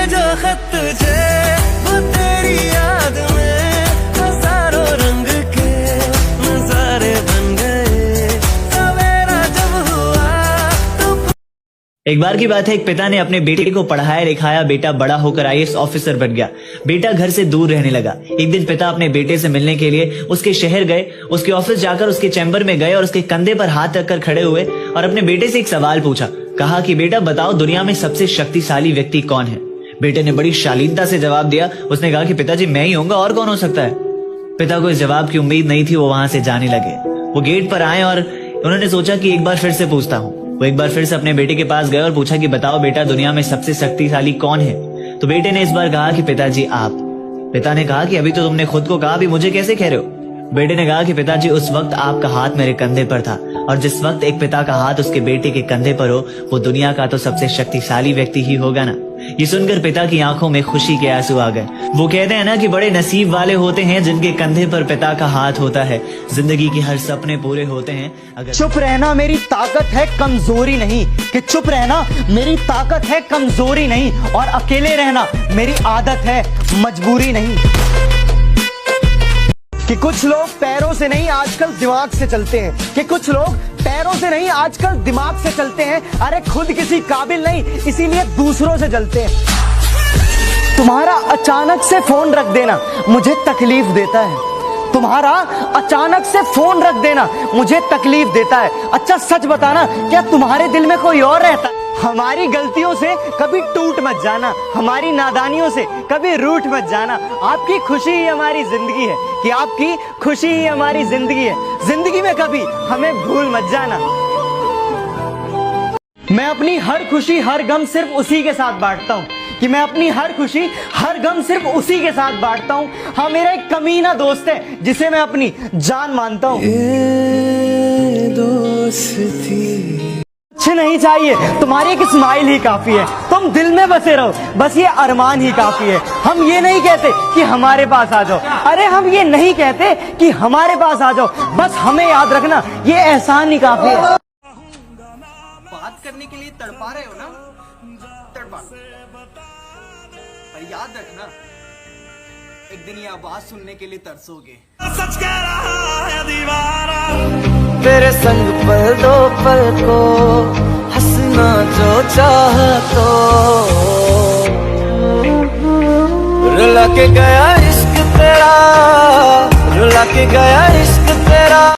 जो खत तुझे वो तेरी याद में हजारों रंग के नजारे बन गए। सवेरा जब हुआ तो एक बार की बात है, एक पिता ने अपने बेटे को पढ़ाया लिखाया, बेटा बड़ा होकर आईएएस ऑफिसर बन गया। बेटा घर से दूर रहने लगा। एक दिन पिता अपने बेटे से मिलने के लिए उसके शहर गए। उसके ऑफिस जाकर उसके चैम्बर में गए और उसके कंधे पर हाथ रखकर खड़े हुए और अपने बेटे से एक सवाल पूछा। कहा कि बेटा बताओ, दुनिया में सबसे शक्तिशाली व्यक्ति कौन है? बेटे ने बड़ी शालीनता से जवाब दिया। उसने कहा कि पिताजी मैं ही होऊंगा, और कौन हो सकता है? पिता को इस जवाब की उम्मीद नहीं थी। वो वहां से जाने लगे। वो गेट पर आए और उन्होंने सोचा कि एक बार फिर से पूछता हूँ। वो एक बार फिर से अपने बेटे के पास गए और पूछा कि बताओ बेटा, दुनिया में सबसे शक्तिशाली कौन है? तो बेटे ने इस बार कहा कि पिताजी आप। पिता ने कहा कि अभी तो तुमने खुद को कहा, अभी मुझे कैसे कह रहे हो? बेटे ने कहा कि पिताजी उस वक्त आपका हाथ मेरे कंधे पर था, और जिस वक्त एक पिता का हाथ उसके बेटे के कंधे पर हो, वो दुनिया का तो सबसे शक्तिशाली व्यक्ति ही होगा ना। ये सुनकर पिता की आंखों में खुशी के आंसू आ गए। वो कहते हैं ना कि बड़े नसीब वाले होते हैं जिनके कंधे पर पिता का हाथ होता है। जिंदगी के हर सपने पूरे होते हैं अगर चुप रहना मेरी ताकत है, कमजोरी नहीं। कि चुप रहना मेरी ताकत है, कमजोरी नहीं। और अकेले रहना मेरी आदत है, मजबूरी नहीं। कि कुछ लोग पैरों से नहीं आजकल दिमाग से चलते हैं। कि कुछ लोग पैरों से नहीं आजकल दिमाग से चलते हैं। अरे खुद किसी काबिल नहीं, इसीलिए दूसरों से जलते हैं। तुम्हारा अचानक से फोन रख देना मुझे तकलीफ देता है। तुम्हारा अचानक से फोन रख देना मुझे तकलीफ देता है। अच्छा सच बताना, क्या तुम्हारे दिल में कोई और रहता है? हमारी गलतियों से कभी टूट मत जाना, हमारी नादानियों से कभी रूठ मत जाना। आपकी खुशी ही हमारी जिंदगी है। कि आपकी खुशी ही हमारी जिंदगी है। जिंदगी में कभी हमें भूल मत जाना। मैं अपनी हर खुशी हर गम सिर्फ उसी के साथ बांटता हूँ। कि मैं अपनी हर खुशी हर गम सिर्फ उसी के साथ बांटता हूँ। हाँ, मेरा एक कमीना दोस्त है जिसे मैं अपनी जान मानता हूँ। कुछ नहीं चाहिए, तुम्हारी एक स्माइल ही काफी है। तुम दिल में बसे रहो, बस ये अरमान ही काफी है। हम ये नहीं कहते कि हमारे पास आ जाओ। अरे हम ये नहीं कहते कि हमारे पास आ जाओ, बस हमें याद रखना ये एहसान ही काफी है। बात करने के लिए तड़पा रहे हो ना, तड़पा। पर याद रखना, एक दिन ये आवाज सुनने के लिए तरसोगे। सच कह रहा है दीवाना, तेरे संग पल दो पल को हंसना जो चाह तो। रुला के गया इश्क तेरा, रुला के गया इश्क तेरा।